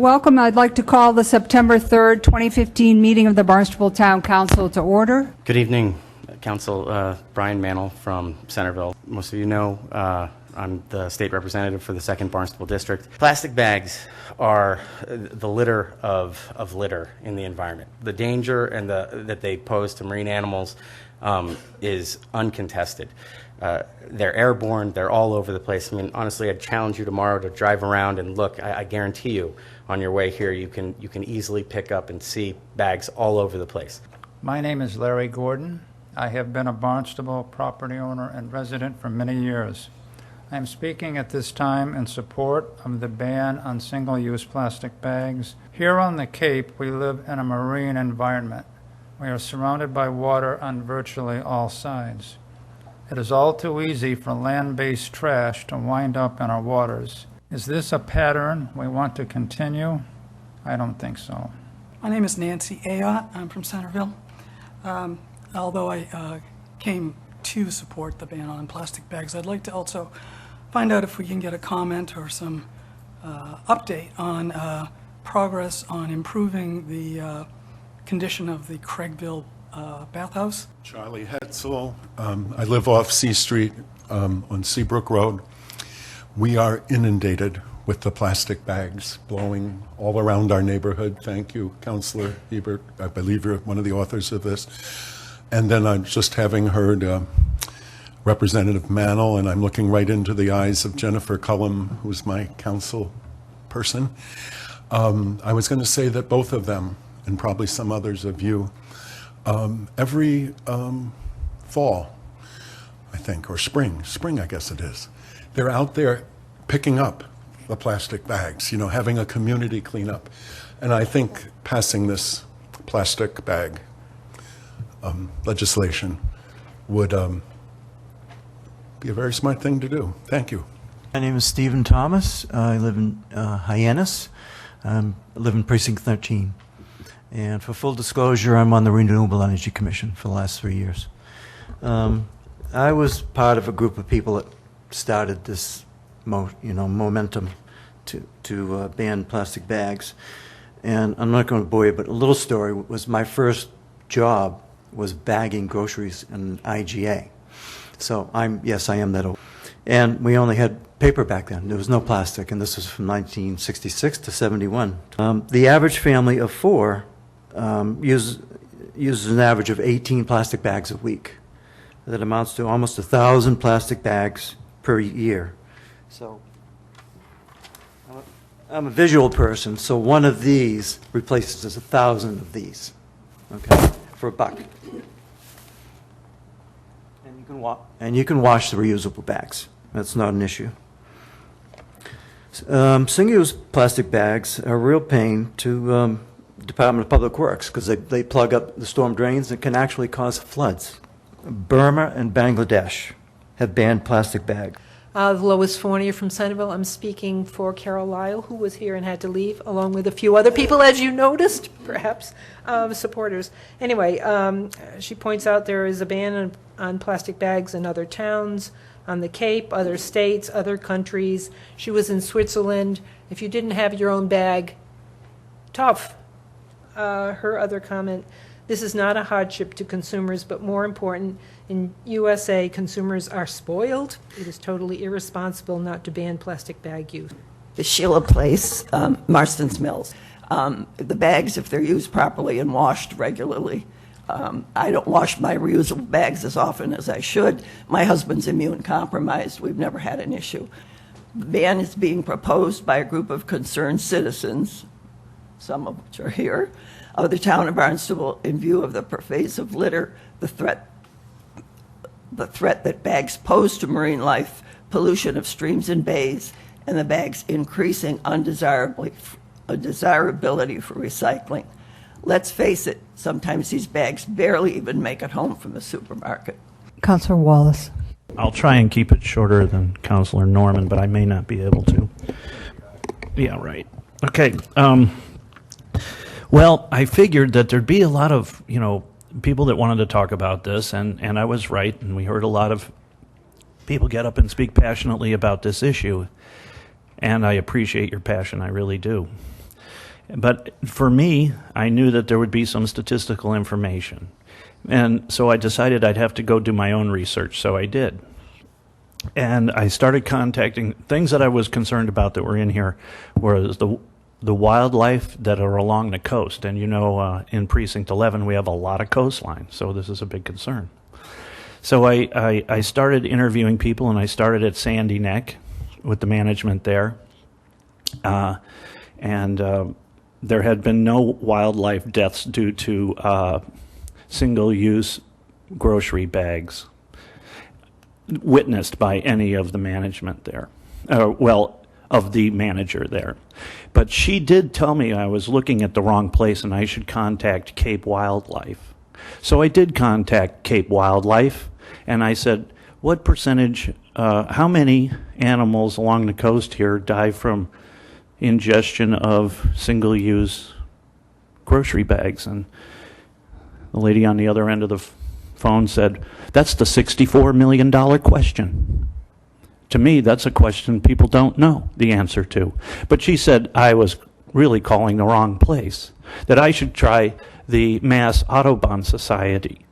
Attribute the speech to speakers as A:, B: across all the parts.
A: Welcome. I'd like to call the September 3rd, 2015 meeting of the Barnstable Town Council to order.
B: Good evening, Council. Brian Mantle from Centerville. Most of you know I'm the state representative for the 2nd Barnstable District. Plastic bags are the litter of litter in the environment. The danger and that they pose to marine animals is uncontested. They're airborne, they're all over the place. I mean, honestly, I'd challenge you tomorrow to drive around and look. I guarantee you, on your way here, you can easily pick up and see bags all over the place.
C: My name is Larry Gordon. I have been a Barnstable property owner and resident for many years. I am speaking at this time in support of the ban on single-use plastic bags. Here on the Cape, we live in a marine environment. We are surrounded by water on virtually all sides. It is all too easy for land-based trash to wind up in our waters. Is this a pattern we want to continue? I don't think so.
D: My name is Nancy Ayotte. I'm from Centerville. Although I came to support the ban on plastic bags, I'd like to also find out if we can get a comment or some update on progress on improving the condition of the Craigville bathhouse.
E: Charlie Hetzel. I live off C Street on Seabrook Road. We are inundated with the plastic bags blowing all around our neighborhood. Thank you, Councilor Hebert. I believe you're one of the authors of this. And then I'm just having heard Representative Mantle, and I'm looking right into the eyes of Jennifer Cullum, who's my council person. I was going to say that both of them, and probably some others of you, every fall, I think, or spring I guess it is, they're out there picking up the plastic bags, having a community cleanup. And I think passing this plastic bag legislation would be a very smart thing to do. Thank you.
F: My name is Stephen Thomas. I live in Hyannis. I live in Precinct 13. And for full disclosure, I'm on the Renewable Energy Commission for the last 3 years. I was part of a group of people that started this momentum to ban plastic bags. And I'm not going to bore you, but a little story was my first job was bagging groceries in IGA. So I am that old. And we only had paper back then. There was no plastic, and this was from 1966 to 71. The average family of 4 uses an average of 18 plastic bags a week. That amounts to almost 1,000 plastic bags per year. So I'm a visual person, so one of these replaces 1,000 of these, okay, for $1. And you can wash the reusable bags. That's not an issue. Single-use plastic bags are a real pain to Department of Public Works because they plug up the storm drains and can actually cause floods. Burma and Bangladesh have banned plastic bags.
G: Lois Fournier from Centerville. I'm speaking for Carol Lyle, who was here and had to leave, along with a few other people, as you noticed, perhaps, supporters. Anyway, she points out there is a ban on plastic bags in other towns, on the Cape, other states, other countries. She was in Switzerland. If you didn't have your own bag, tough. Her other comment, this is not a hardship to consumers, but more important, in USA, consumers are spoiled. It is totally irresponsible not to ban plastic bag use.
H: The Sheila Place, Marston's Mills. The bags, if they're used properly and washed regularly, I don't wash my reusable bags as often as I should. My husband's immune compromised. We've never had an issue. The ban is being proposed by a group of concerned citizens, some of which are here, of the town of Barnstable in view of the pervasive litter, the threat that bags pose to marine life, pollution of streams and bays, and the bags' increasing desirability for recycling. Let's face it, sometimes these bags barely even make it home from the supermarket.
A: Councilor Wallace.
I: I'll try and keep it shorter than Councilor Norman, but I may not be able to. Yeah, right. Okay. Well, I figured that there'd be a lot of, people that wanted to talk about this, and I was right, and we heard a lot of people get up and speak passionately about this issue, and I appreciate your passion, I really do. But for me, I knew that there would be some statistical information. And so I decided I'd have to go do my own research, so I did. And I started contacting things that I was concerned about that were in here was the wildlife that are along the coast. And you know, in Precinct 11, we have a lot of coastline, so this is a big concern. So I started interviewing people, and I started at Sandy Neck with the management there. And there had been no wildlife deaths due to single-use grocery bags witnessed by any of the management there. Of the manager there. But she did tell me I was looking at the wrong place and I should contact Cape Wildlife. So I did contact Cape Wildlife, and I said, what percentage, how many animals along the coast here die from ingestion of single-use grocery bags? And the lady on the other end of the phone said, that's the $64 million question. To me, that's a question people don't know the answer to. But she said I was really calling the wrong place, that I should try the Mass Audubon Society.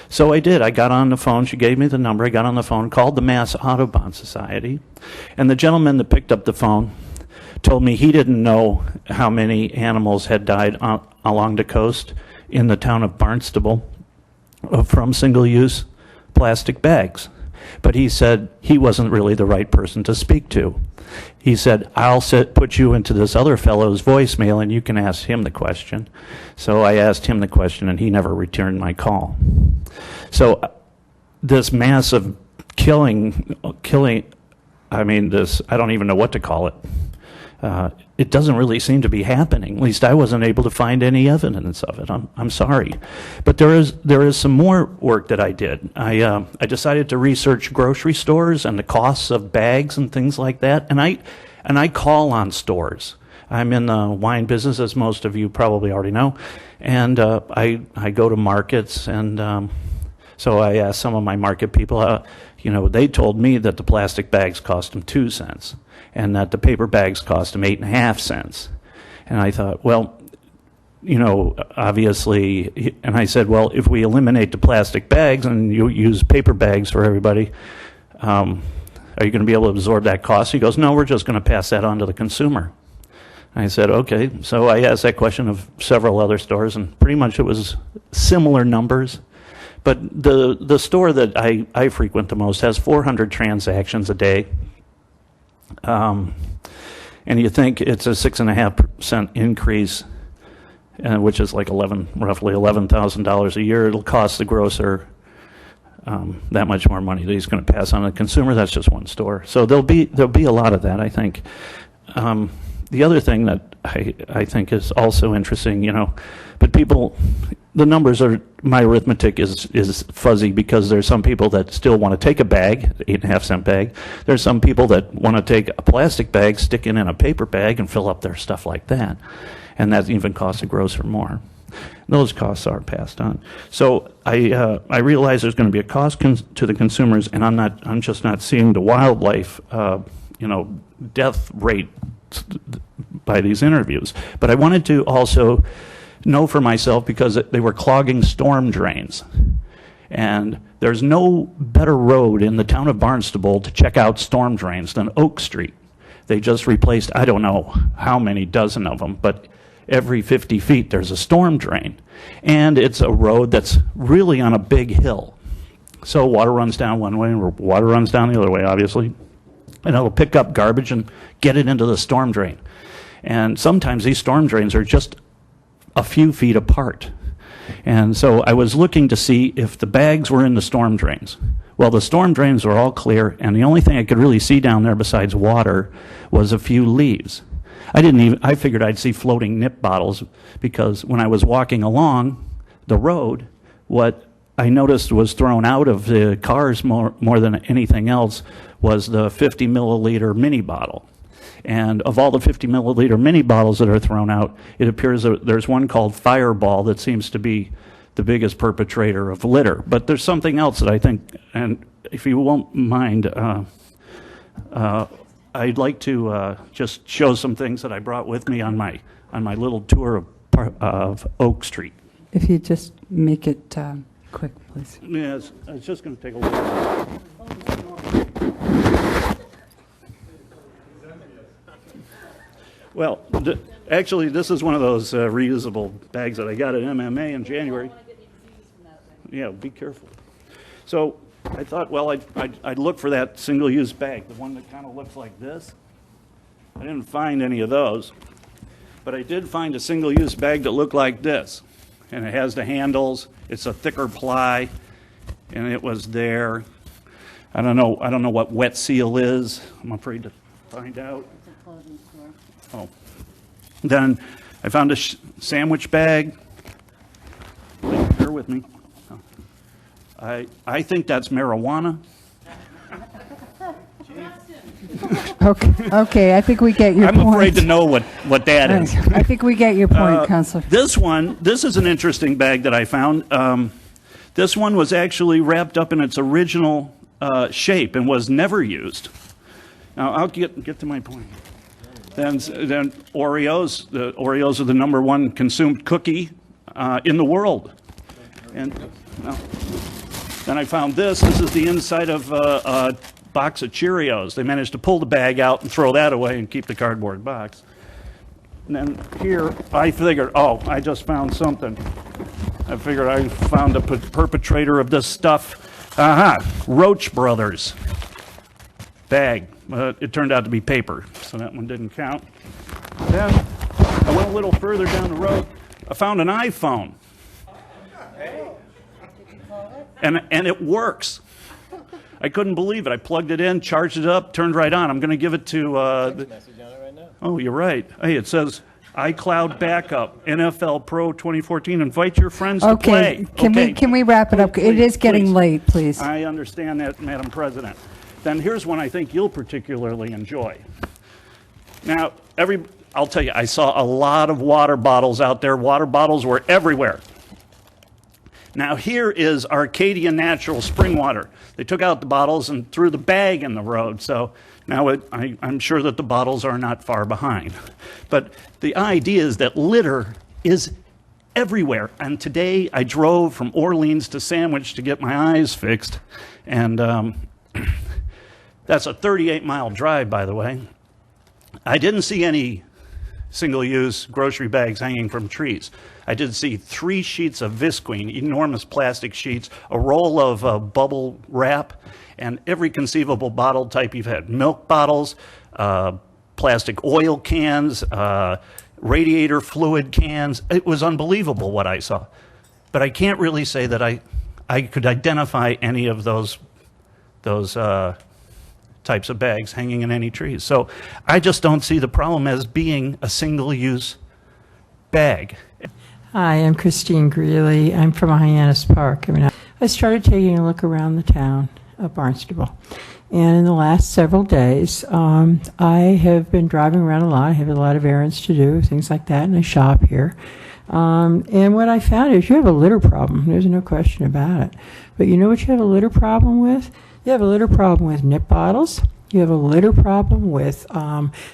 I: So I did. I got on the phone. She gave me the number. I got on the phone, called the Mass Audubon Society, and the gentleman that picked up the phone told me he didn't know how many animals had died along the coast in the town of Barnstable from single-use plastic bags. But he said he wasn't really the right person to speak to. He said, I'll put you into this other fellow's voicemail and you can ask him the question. So I asked him the question and he never returned my call. So this massive killing, I mean, this, I don't even know what to call it. It doesn't really seem to be happening. At least I wasn't able to find any evidence of it. I'm sorry. But there is some more work that I did. I decided to research grocery stores and the costs of bags and things like that. And I call on stores. I'm in the wine business, as most of you probably already know. And I go to markets, and so I asked some of my market people, they told me that the plastic bags cost them 2 cents. And that the paper bags cost them 8.5 cents. And I thought, well, obviously, and I said, well, if we eliminate the plastic bags and you use paper bags for everybody, are you going to be able to absorb that cost? He goes, no, we're just going to pass that on to the consumer. I said, okay. So I asked that question of several other stores, and pretty much it was similar numbers. But the store that I frequent the most has 400 transactions a day. And you think it's a 6.5% increase, which is like roughly $11,000 a year. It'll cost the grocer that much more money that he's going to pass on to the consumer. That's just one store. So there'll be a lot of that, I think. The other thing that I think is also interesting, but people, the numbers are, my arithmetic is fuzzy because there's some people that still want to take a bag, 8.5-cent bag. There's some people that want to take a plastic bag, stick it in a paper bag, and fill up their stuff like that. And that even costs a grocer more. Those costs are passed on. So I realize there's going to be a cost to the consumers, and I'm just not seeing the wildlife, death rate by these interviews. But I wanted to also know for myself, because they were clogging storm drains. And there's no better road in the town of Barnstable to check out storm drains than Oak Street. They just replaced, I don't know how many dozen of them, but every 50 feet there's a storm drain. And it's a road that's really on a big hill. So water runs down one way and water runs down the other way, obviously. And it'll pick up garbage and get it into the storm drain. And sometimes these storm drains are just a few feet apart. And so I was looking to see if the bags were in the storm drains. Well, the storm drains were all clear, and the only thing I could really see down there besides water was a few leaves. I figured I'd see floating nip bottles, because when I was walking along the road, what I noticed was thrown out of the cars more than anything else was the 50 milliliter mini bottle. And of all the 50 milliliter mini bottles that are thrown out, it appears that there's one called Fireball that seems to be the biggest perpetrator of litter. But there's something else that I think, and if you won't mind, I'd like to just show some things that I brought with me on my on my little tour of Oak Street.
A: If you just make it quick, please.
I: Yes, it's just going to take a little. Well, actually, this is one of those reusable bags that I got at MMA in January. Yeah, be careful. So I thought, well, I'd look for that single-use bag, the one that kind of looks like this. I didn't find any of those, but I did find a single-use bag that looked like this, and it has the handles. It's a thicker ply, and it was there. I don't know what wet seal is. I'm afraid to find out. Oh. Then I found a sandwich bag. Bear with me. I think that's marijuana.
A: Okay, I think we get your point.
I: I'm afraid to know what that is.
A: I think we get your point, Counselor.
I: This is an interesting bag that I found. This one was actually wrapped up in its original shape and was never used. Now, I'll get to my point. Then Oreos. The Oreos are the #1 consumed cookie in the world. And then I found this. This is the inside of a box of Cheerios. They managed to pull the bag out and throw that away and keep the cardboard box. And then here, I figured, oh, I just found something. I figured I found the perpetrator of this stuff. Roach Brothers bag. It turned out to be paper, so that one didn't count. Then I went a little further down the road. I found an iPhone. And it works. I couldn't believe it. I plugged it in, charged it up, turned right on. I'm going to give it to... Oh, you're right. Hey, it says iCloud backup, NFL Pro 2014. Invite your friends to play.
A: Can we wrap it up? It is getting late, please.
I: I understand that, Madam President. Then here's one I think you'll particularly enjoy. Now, I'll tell you, I saw a lot of water bottles out there. Water bottles were everywhere. Now, here is Arcadia Natural Spring Water. They took out the bottles and threw the bag in the road, so now I'm sure that the bottles are not far behind. But the idea is that litter is everywhere. And today I drove from Orleans to Sandwich to get my eyes fixed, and that's a 38-mile drive, by the way. I didn't see any single-use grocery bags hanging from trees. I did see 3 sheets of Visqueen, enormous plastic sheets, a roll of bubble wrap, and every conceivable bottle type you've had. Milk bottles, plastic oil cans, radiator fluid cans. It was unbelievable what I saw. But I can't really say that I could identify any of those types of bags hanging in any trees. So I just don't see the problem as being a single-use bag.
J: Hi, I'm Christine Greeley. I'm from Hyannis Park. I started taking a look around the town of Barnstable. And in the last several days, I have been driving around a lot. I have a lot of errands to do, things like that, and I shop here. And what I found is you have a litter problem. There's no question about it. But you know what you have a litter problem with? You have a litter problem with nip bottles. You have a litter problem with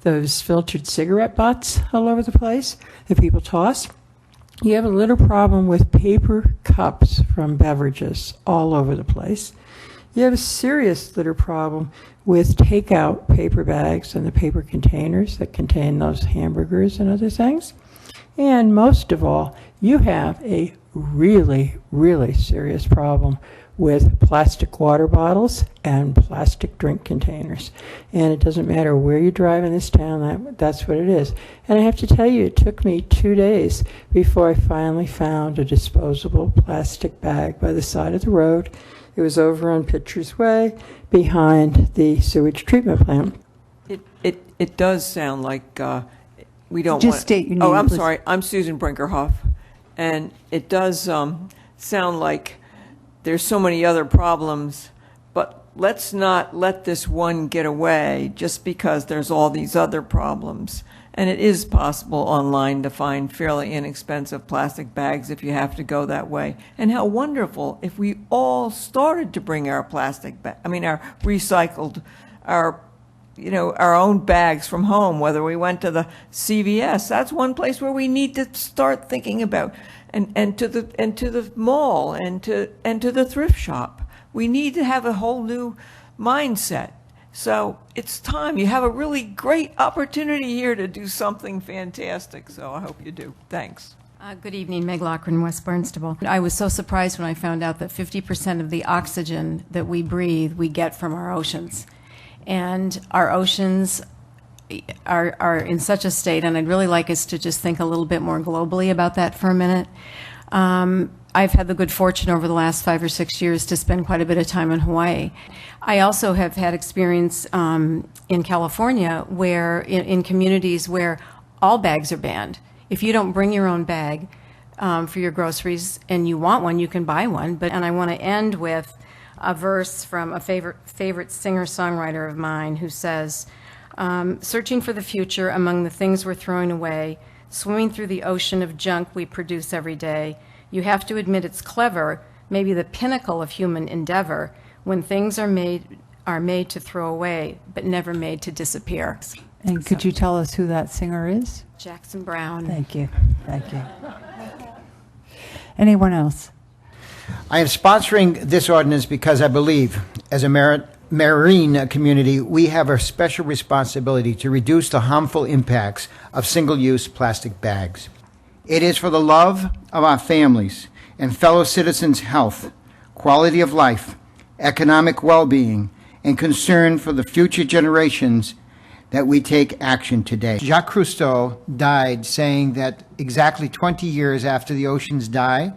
J: those filtered cigarette butts all over the place that people toss. You have a litter problem with paper cups from beverages all over the place. You have a serious litter problem with takeout paper bags and the paper containers that contain those hamburgers and other things. And most of all, you have a really, really serious problem with plastic water bottles and plastic drink containers. And it doesn't matter where you drive in this town, that's what it is. And I have to tell you, it took me 2 days before I finally found a disposable plastic bag by the side of the road. It was over on Pitcher's Way behind the sewage treatment plant.
K: It does sound like we don't
A: Just
K: want...
A: state your name,
K: Oh, I'm
A: please.
K: sorry. I'm Susan Brinkerhoff. And it does sound like there's so many other problems, but let's not let this one get away just because there's all these other problems. And it is possible online to find fairly inexpensive plastic bags if you have to go that way. And how wonderful if we all started to bring our plastic our recycled, our our own bags from home, whether we went to the CVS. That's one place where we need to start thinking about, and to the mall and to the thrift shop. We need to have a whole new mindset. So it's time. You have a really great opportunity here to do something fantastic. So I hope you do. Thanks.
L: Good evening, Meg Lochran, West Barnstable. I was so surprised when I found out that 50% of the oxygen that we breathe, we get from our oceans. And our oceans are in such a state, and I'd really like us to just think a little bit more globally about that for a minute. I've had the good fortune over the last 5 or 6 years to spend quite a bit of time in Hawaii. I also have had experience in California where, in communities where all bags are banned. If you don't bring your own bag for your groceries and you want one, you can buy one. And I want to end with a verse from a favorite singer-songwriter of mine who says, searching for the future among the things we're throwing away, swimming through the ocean of junk we produce every day, you have to admit it's clever, maybe the pinnacle of human endeavor, when things are made to throw away, but never made to disappear.
A: And could you tell us who that singer is?
L: Jackson Brown.
A: Thank you. Thank you. Anyone else?
M: I am sponsoring this ordinance because I believe, as a marine community, we have a special responsibility to reduce the harmful impacts of single-use plastic bags. It is for the love of our families and fellow citizens' health, quality of life, economic well-being, and concern for the future generations that we take action today. Jacques Cousteau died saying that exactly 20 years after the oceans die,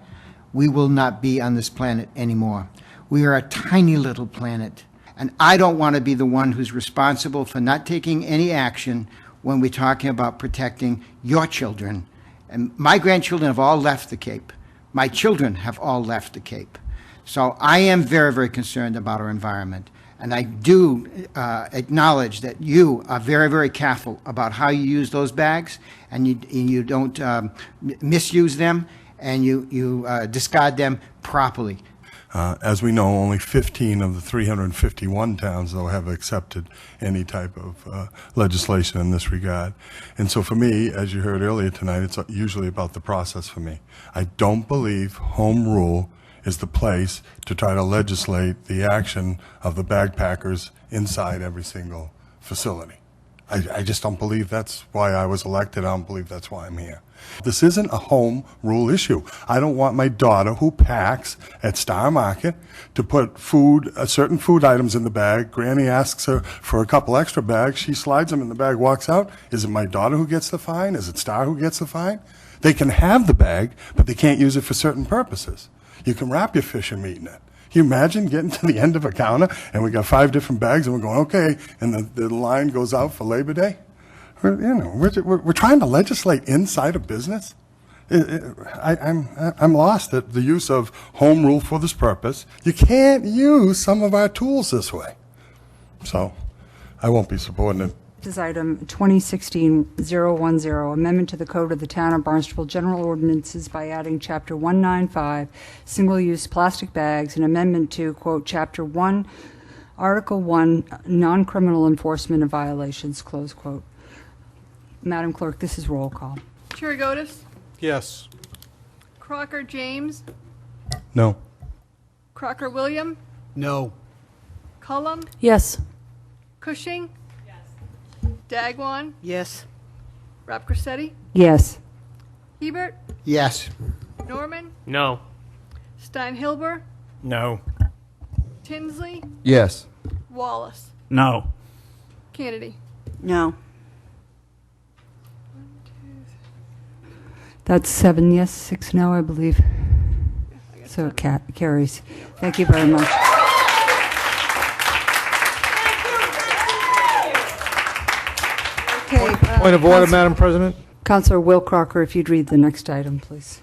M: we will not be on this planet anymore. We are a tiny little planet, and I don't want to be the one who's responsible for not taking any action when we're talking about protecting your children. And my grandchildren have all left the Cape. My children have all left the Cape. So I am very, very concerned about our environment. And I do acknowledge that you are very, very careful about how you use those bags, and you don't misuse them, and you discard them properly.
E: As we know, only 15 of the 351 towns, though, have accepted any type of legislation in this regard. And so for me, as you heard earlier tonight, it's usually about the process for me. I don't believe home rule is the place to try to legislate the action of the bagpackers inside every single facility. I just don't believe that's why I was elected. I don't believe that's why I'm here. This isn't a home rule issue. I don't want my daughter, who packs at Star Market, to put certain food items in the bag. Granny asks her for a couple extra bags. She slides them in the bag, walks out. Is it my daughter who gets the fine? Is it Star who gets the fine? They can have the bag, but they can't use it for certain purposes. You can wrap your fish and meat in it. Can you imagine getting to the end of a counter and we got 5 different bags and we're going, okay, and the line goes out for Labor Day? We're trying to legislate inside a business. I'm lost at the use of home rule for this purpose. You can't use some of our tools this way. So I won't be supporting it.
A: This is item 2016-010, amendment to the Code of the Town of Barnstable General Ordinances by adding Chapter 195, single-use plastic bags, and amendment to, quote, Chapter 1, Article 1, non-criminal enforcement of violations, close quote. Madam Clerk, this is roll call.
N: Chirigotis?
E: Yes.
N: Crocker James?
E: No.
N: Crocker William?
M: No.
N: Cullum?
G: Yes.
N: Cushing? Dagwan?
G: Yes.
N: Rapcorsetti?
A: Yes.
N: Hebert?
M: Yes.
N: Norman?
I: No.
N: Steinhilber?
I: No.
N: Tinsley?
M: Yes.
N: Wallace?
I: No.
N: Kennedy?
G: No.
A: That's 7 yes, 6 no, I believe. So it carries. Thank you very much. Okay,
M: Point of order, Madam President.
A: Councilor Will Crocker, if you'd read the next item, please.